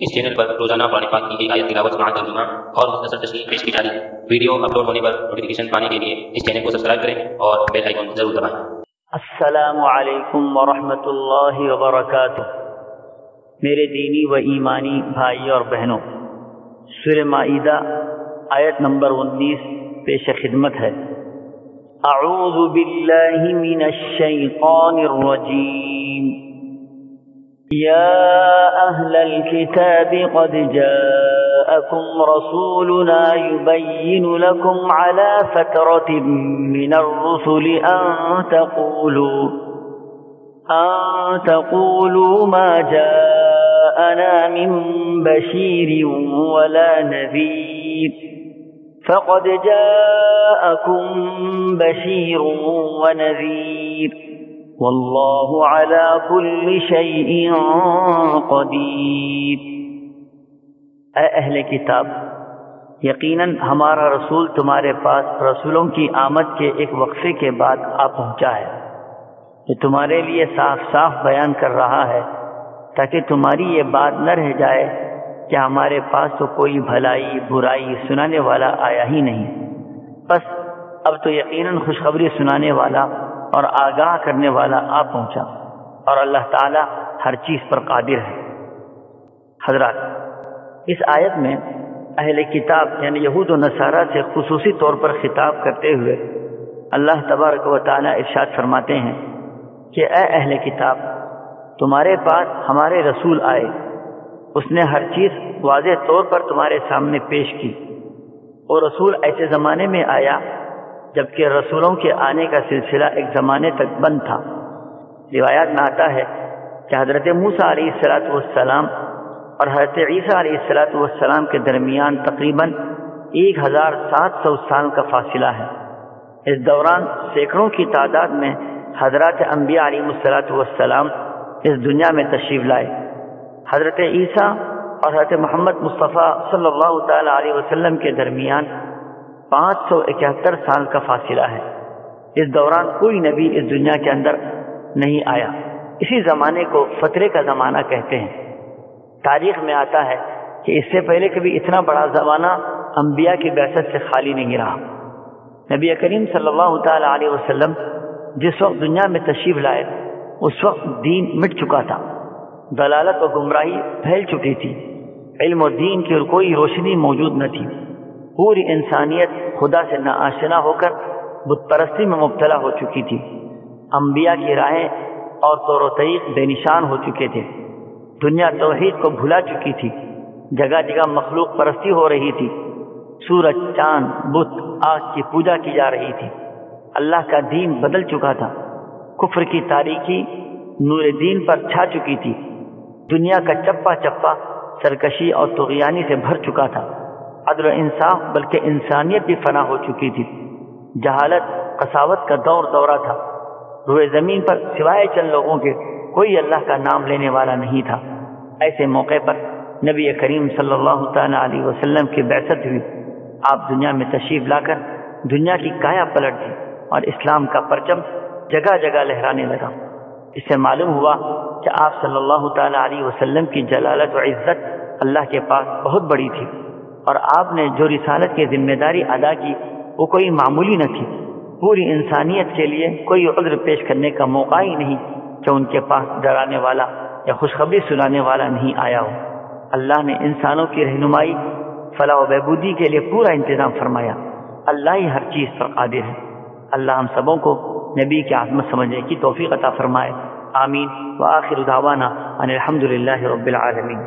اس channel پر روزانہ قرآن پاک کی ایک آیت تلاوت سماعت ترجمہ اور مختصر تشریح پیش کی جا رہی ہے۔ ویڈیو اپلوڈ ہونے پر نوٹیفیکیشن پانے کے لیے اس چینل کو سبسکرائب کریں اور بیل آئیکن ضرور دبائیں۔ السلام علیکم ورحمۃ اللہ وبرکاتہ۔ میرے دینی و ایمانی بھائی اور بہنوں، سورہ مائدہ آیت نمبر 19 پیش خدمت ہے۔ اعوذ باللہ من الشیطان الرجیم، یا اہل الکتاب قد جاءکم رسولنا یبین لکم علی فترۃ من الرسل ان تقولوا ما جاءنا من بشیر ولا نذیر فقد جاءكم بشير ونذير والله على كل شيء قدير۔ اے اہل کتاب، یقیناً ہمارا رسول تمہارے پاس رسولوں کی آمد کے ایک وقفے کے بعد آ پہنچا ہے، یہ تمہارے لیے صاف صاف بیان کر رہا ہے تاکہ تمہاری یہ بات نہ رہ جائے کہ ہمارے پاس تو کوئی بھلائی برائی سنانے والا آیا ہی نہیں۔ بس اب تو یقیناً خوشخبری سنانے والا اور آگاہ کرنے والا آ پہنچا، اور اللہ تعالی ہر چیز پر قادر ہے۔ حضرات، اس آیت میں اہل کتاب یعنی یہود و نصارہ سے خصوصی طور پر خطاب کرتے ہوئے اللہ تبارک و تعالی ارشاد فرماتے ہیں کہ اے اہل کتاب، تمہارے پاس ہمارے رسول آئے، اس نے ہر چیز واضح طور پر تمہارے سامنے پیش کی۔ اور رسول ایسے زمانے میں آیا جبکہ رسولوں کے آنے کا سلسلہ ایک زمانے تک بند تھا۔ روایات میں آتا ہے کہ حضرت موسیٰ علیہ السلام اور حضرت عیسیٰ علیہ السلام کے درمیان تقریباً 1700 سال کا فاصلہ ہے۔ اس دوران سینکڑوں کی تعداد میں حضرات انبیاء علیہ السلام اس دنیا میں تشریف لائے۔ حضرت عیسیٰ اور حضرت محمد مصطفیٰ صلی اللہ تعالی علیہ وسلم کے درمیان 571 سال کا فاصلہ ہے۔ اس دوران کوئی نبی اس دنیا کے اندر نہیں آیا۔ اسی زمانے کو فترے کا زمانہ کہتے ہیں۔ تاریخ میں آتا ہے کہ اس سے پہلے کبھی اتنا بڑا زمانہ انبیاء کی بعثت سے خالی نہیں رہا۔ نبی کریم صلی اللہ تعالی علیہ وسلم جس وقت دنیا میں تشریف لائے اس وقت دین مٹ چکا تھا، ضلالت و گمراہی پھیل چکی تھی، علم و دین کی کوئی روشنی موجود نہ تھی، پوری انسانیت خدا سے ناآشنا ہو کر بت پرستی میں مبتلا ہو چکی تھی، انبیاء کی راہیں اور طور و طریق بے نشان ہو چکے تھے، دنیا توحید کو بھلا چکی تھی، جگہ جگہ مخلوق پرستی ہو رہی تھی، سورج، چاند، بت، آگ کی پوجا کی جا رہی تھی، اللہ کا دین بدل چکا تھا، کفر کی تاریکی نور دین پر چھا چکی تھی، دنیا کا چپا چپا سرکشی اور طغیانی سے بھر چکا تھا، عدل و انصاف بلکہ انسانیت بھی فنا ہو چکی تھی، جہالت قساوت کا دورہ تھا، روئے زمین پر سوائے چند لوگوں کے کوئی اللہ کا نام لینے والا نہیں تھا۔ ایسے موقع پر نبی کریم صلی اللہ تعالی علیہ وسلم کی بعثت ہوئی، آپ دنیا میں تشریف لا کر دنیا کی کایا پلٹ دی اور اسلام کا پرچم جگہ جگہ لہرانے لگا۔ اس سے معلوم ہوا کہ آپ صلی اللہ تعالی علیہ وسلم کی جلالت و عزت اللہ کے پاس بہت بڑی تھی، اور آپ نے جو رسالت کی ذمہ داری ادا کی وہ کوئی معمولی نہ تھی۔ پوری انسانیت کے لیے کوئی عذر پیش کرنے کا موقع ہی نہیں کہ ان کے پاس ڈرانے والا یا خوشخبری سنانے والا نہیں آیا ہو۔ اللہ نے انسانوں کی رہنمائی، فلاح و بہبودی کے لیے پورا انتظام فرمایا۔ اللہ ہی ہر چیز پر قادر ہے۔ اللہ ہم سبوں کو نبی کی عظمت سمجھنے کی توفیق عطا فرمائے۔ آمین۔ وآخر دعوانا ان الحمد للہ رب العالمین۔